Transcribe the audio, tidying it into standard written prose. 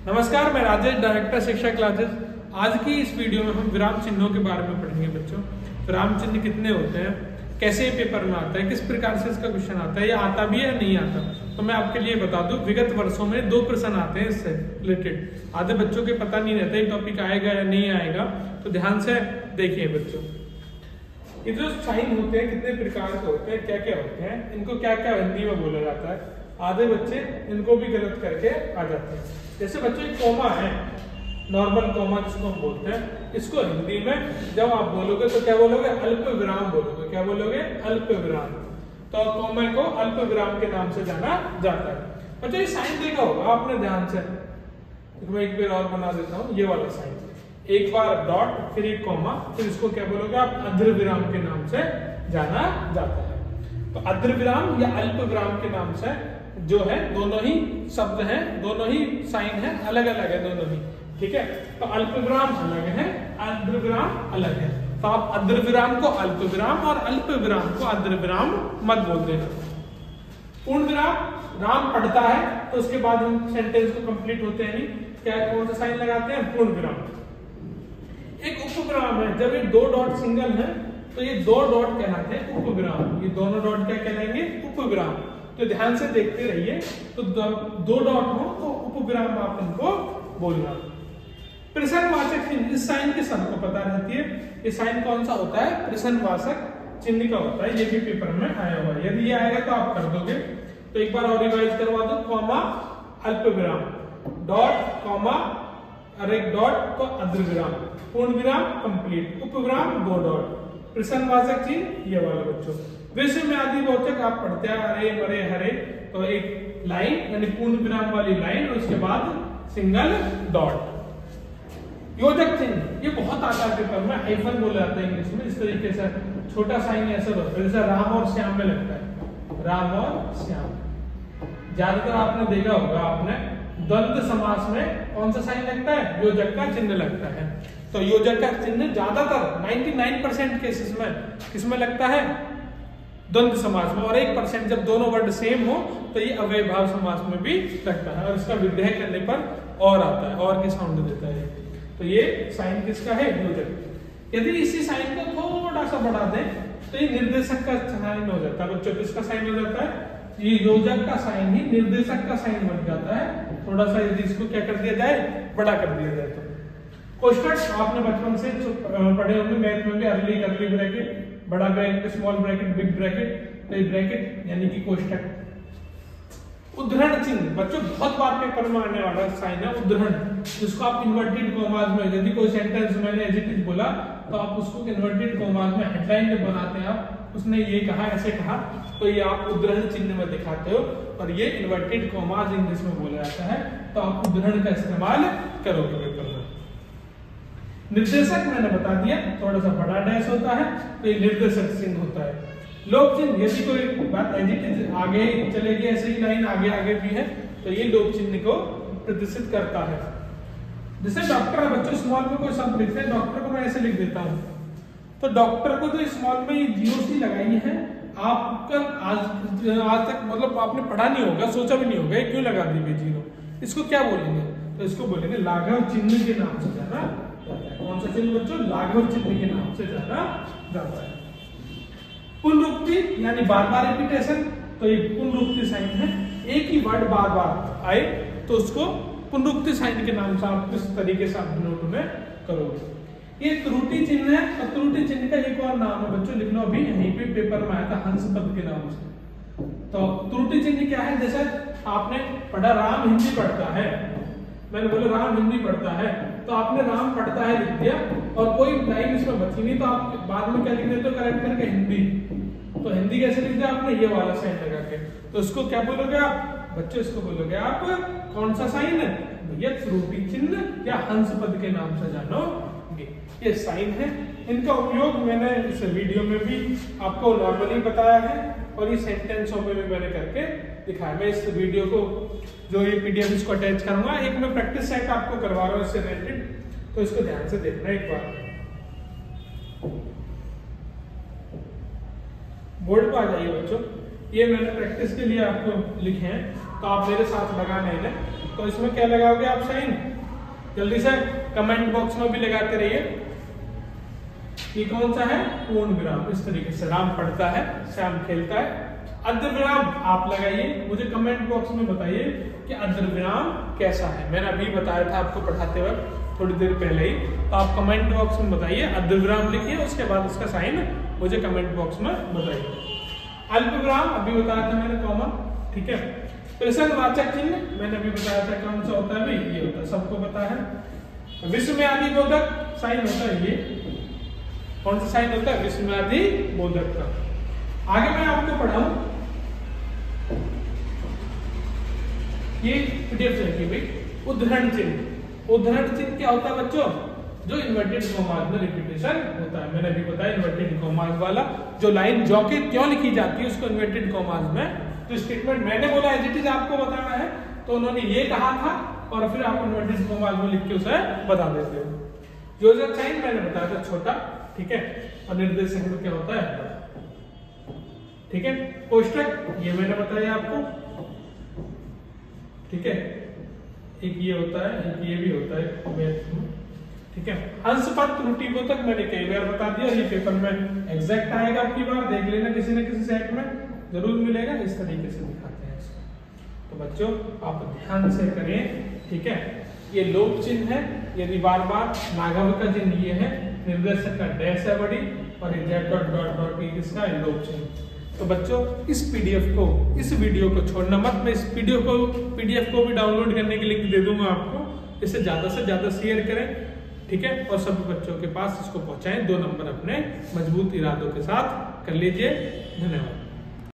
नमस्कार, मैं राजेश, डायरेक्टर शिक्षा क्लासेस। आज की इस वीडियो में हम विराम चिन्हों के बारे में पढ़ेंगे बच्चों। विराम चिन्ह कितने होते हैं, कैसे पेपर में आता है, किस प्रकार से इसका क्वेश्चन आता है, या आता भी है या नहीं आता। तो मैं आपके लिए बता दूं, विगत वर्षों में 2 प्रश्न आते हैं इससे रिलेटेड। आधे बच्चों के पता नहीं रहता ये टॉपिक आएगा या नहीं आएगा, तो ध्यान से देखिए बच्चों। ये जो साइन होते हैं कितने प्रकार के होते हैं, क्या क्या होते हैं, इनको क्या क्या हिंदी में बोला जाता है। आधे बच्चे इनको भी गलत करके आ जाते हैं। जैसे बच्चों एक कॉमा है, नॉर्मल कॉमा जिसको हम बोलते हैं, इसको हिंदी में जब आप बोलोगे तो क्या बोलोगे, अल्प विराम बोलोगे। क्या बोलोगे, अल्प विराम। तो कॉमा को अल्प विराम के नाम से जाना जाता है। बच्चों ये साइन देखा होगा आपने ध्यान से, तो मैं एक बार और बना देता हूँ। ये वाला साइन, एक बार डॉट फिर एक कॉमा, फिर इसको क्या बोलोगे आप, अर्ध विराम के नाम से जाना जाता है। तो अर्ध विराम या अल्प विराम के नाम से जो है, दोनों ही शब्द हैं, दोनों ही साइन है, अलग अलग है दोनों ही। ठीक है, तो अल्प विराम अलग है, अर्ध विराम अलग है। तो आप अर्ध विराम को अल्प विराम और अल्प विराम को अर्ध विराम मत बोल देना। पूर्ण विराम, राम पढ़ता है तो उसके बाद हम सेंटेंस को कंप्लीट होते हैं नहीं, क्या कौन सा साइन लगाते हैं, पूर्ण विराम। एक उपविराम है, जब ये 2 डॉट सिंगल है तो ये 2 डॉट कहलाते हैं उपविराम। ये दोनों डॉट क्या कहलाएंगे, उपविराम। तो ध्यान से देखते रहिए, तो 2 डॉट हो तो उपविराम आप इनको बोलना। प्रश्नवाचक चिन्ह, इस साइन की सबको पता रहती है। ये साइन कौन सा होता है, प्रश्नवाचक चिन्ह का होता है। ये भी पेपर में आया हुआ है, यदि ये आएगा तो आप कर दोगे। तो एक बार और रिवाइज करवा दो, कॉमा अल्प विराम, डॉट कॉमा और एक डॉट तो अर्ध विराम, पूर्ण विराम कंप्लीट, उपविराम 2 डॉट, प्रश्नवाचक चिन्ह ये वाला बच्चों। विश्व में आदि वाचक आप पढ़ते हैं, अरे मरे हरे, तो एक लाइन यानी पूर्ण विराम वाली लाइन और उसके बाद सिंगल डॉट। योजक चिन्ह, ये बहुत आता है पेपर में, हाइफन बोला जाता है इंग्लिश में। इस तरीके से छोटा साइन ऐसा होता है, जैसे राम और श्याम में लगता है, राम और श्याम। ज्यादातर आपने देखा होगा, आपने द्वंद्व समास में कौन सा साइन लगता है, योजक का चिन्ह लगता है। तो योजक का चिन्ह ज्यादातर 99% केसेस में किसमें लगता है, द्वंद्व समास में। और 1% जब दोनों वर्ड सेम हो तो ये अव्ययभाव समास में भी लगता है, और इसका विग्रह करने पर और आता है, और की साउंड देता है। तो ये साइन किसका है, योजक। यदि इसी साइन को थोड़ा सा बढ़ा दें तो ये निर्देशक का साइन हो जाता है बच्चों। किसका साइन हो जाता है, ये योजक का साइन ही निर्देशक का साइन बन जाता है। थोड़ा सा यदि इसको क्या कर दिया जाए, बड़ा कर दिया जाए। तो कोष्ठक आपने बचपन से पढ़े होंगे, मैथ में भी अर्ली कर्ली ब्रैकेट, बड़ा bracket, small bracket, big bracket. तो ये ब्रैकेट यानी कि कोष्ठक। उद्धरण चिन्ह बच्चों बहुत बार पेपर में आने वाला साइन है, उद्धरण, जिसको आप इन्वर्टेड कॉमास में, यदि कोई सेंटेंस मैंने एज इट इज बोला तो आप उसको इन्वर्टेड कॉमास में हेडलाइन में बनाते हैं, आप उसने ये कहा ऐसे कहा, तो ये आप उद्धरण चिन्ह में दिखाते हो, और ये इन्वर्टेड कॉमास इंग्लिश में बोला जाता है। तो आप उद्धरण का इस्तेमाल करोगे पेपर में। निर्देशक मैंने बता दिया, थोड़ा सा बड़ा डैश होता है तो ये निर्देशक चिन्ह होता है। लोक चिन्ह, यदि कोई बात एज इट इज आगे चलेगी, ऐसे ही लाइन आगे आगे भी है, तो ये लोक चिन्ह को प्रदर्शित करता है। जैसे डॉक्टर है बच्चों, स्मॉल में कोई शब्द लिखते हैं, डॉक्टर को मैं ऐसे लिख देता हूँ, तो डॉक्टर को तो स्मॉल में ये GOC लगाई है। आपका आज तक मतलब आपने पढ़ा नहीं होगा, सोचा भी नहीं होगा क्यों लगा दी 0। इसको क्या बोलेंगे, तो इसको बोलेंगे लाघव चिन्ह के नाम से जाना जाता है। कौन सा चिन्ह बच्चों, लाघव चिन्ह के नाम से जाना जाता है। पुनरुक्ति यानी बार बार रिपीटेशन, तो ये पुनरुक्ति साइन है। एक ही वर्ड बार बार आए तो उसको पुनरुक्ति साइन के नाम से आप किस तरीके से आप नोट में करोगे। ये त्रुटि चिन्ह है, और त्रुटि चिन्ह का एक और नाम है बच्चों, लिख लो अभी, यहीं पे पेपर में आया था, हंस पद के नाम से। तो त्रुटि चिन्ह क्या है, जैसे आपने पढ़ा राम हिंदी पढ़ता है, मैंने बोला राम हिंदी पढ़ता है, तो आपने राम पढ़ता है लिख दिया, और कोई लाइन इसमें बची नहीं, तो आप बाद में क्या लिख देते हो करेक्ट करके, हिंदी। तो हिंदी कैसे लिख दिया आपने, ये वाला साइन लगा के। तो इसको क्या बोलोगे आप बच्चों, इसको बोलोगे आप कौन सा साइन है, ये त्रुटि चिन्ह या हंस पद के नाम से जानोगे। ये साइन है, इनका उपयोग मैंने इस वीडियो में भी आपको नॉर्मली बताया है, और ये सेंटेंसों में भी मैंने करके दिखाया। मैं इस वीडियो को जो ये PDF इसको अटैच करूंगा, एक मैं प्रैक्टिस सेट आपको करवा रहा हूँ इससे रिलेटेड, तो इसको ध्यान से देखना एक बार। बोर्ड पर आ जाइए बच्चों, ये मैंने प्रैक्टिस के लिए आपको लिखे हैं, तो आप मेरे साथ लगाने हैं। तो इसमें क्या लगाओगे आप साइन? जल्दी से कमेंट बॉक्स में भी लगाते रहिए। ये कौन सा है? पूर्ण विराम। इस तरीके से राम पढ़ता है, श्याम खेलता है। अर्ध विराम आप लगाइए, मुझे कमेंट बॉक्स में बताइए कि अर्ध विराम कैसा है। मैंने अभी बताया था आपको पढ़ाते वक्त थोड़ी देर पहले ही, तो आप कमेंट बॉक्स में बताइए। अर्ध विराम लिखिए, उसके बाद उसका साइन मुझे कमेंट बॉक्स में बताइए। अल्प विराम अभी बताया था मैंने, कॉमा, ठीक है। प्रसंगवाचक चिन्ह मैंने अभी बताया था कौन सा होता है भाई, ये होता है, सबको पता है। विस्मयादि बोधक साइन होता है ये, कौन सा साइन होता है? विस्मयादि बोधक का। आगे मैं आपको पढ़ाऊं, ये पीडीएफ चाहिए भाई। उद्धरण चिन्ह, उद्धरण चिन्ह क्या होता है बच्चों? जो इन्वर्टेड कॉमास में रिपीटेशन होता है। मैंने अभी बताया इन्वर्टेड कॉमास वाला, जो लाइन जो के क्यों लिखी जाती है उसको इन्वर्टेड कॉमास में। तो स्टेटमेंट मैंने बोला एज इट इज आपको बताना है, तो उन्होंने ये कहा था और फिर आप इन्वर्टेड कॉमास में लिख के उसे बता देते हो। योजक साइन मैंने बताया था छोटा, ठीक है, और निर्देशक में क्या होता है, ठीक है। कोष्टक ये मैंने बताया आपको, ठीक है। एक ये होता है, एक ये भी होता है, ठीक है। अंश पद त्रुटि बोधक मैंने कई बार बता दिया, ये पेपर में एग्जैक्ट आएगा आपकी बार, देख लेना किसी न किसी सेट में जरूर मिलेगा। इस तरीके से दिखाते हैं इसको। तो बच्चों आप ध्यान से करें, ठीक है। ये लोप चिन्ह है, यदि बार बार लाघव का चिन्ह ये है, निर्देशक का डैश है बड़ी, और जेड डॉट डॉट डॉट ये किसका है? लोप चिन्ह। तो बच्चों इस पीडीएफ को, इस वीडियो को छोड़ना मत। मैं इस पीडीएफ को भी डाउनलोड करने के लिंक दे दूंगा आपको। इसे ज्यादा से ज्यादा शेयर करें, ठीक है, और सभी बच्चों के पास इसको पहुंचाएं। 2 नंबर अपने मजबूत इरादों के साथ कर लीजिए। धन्यवाद।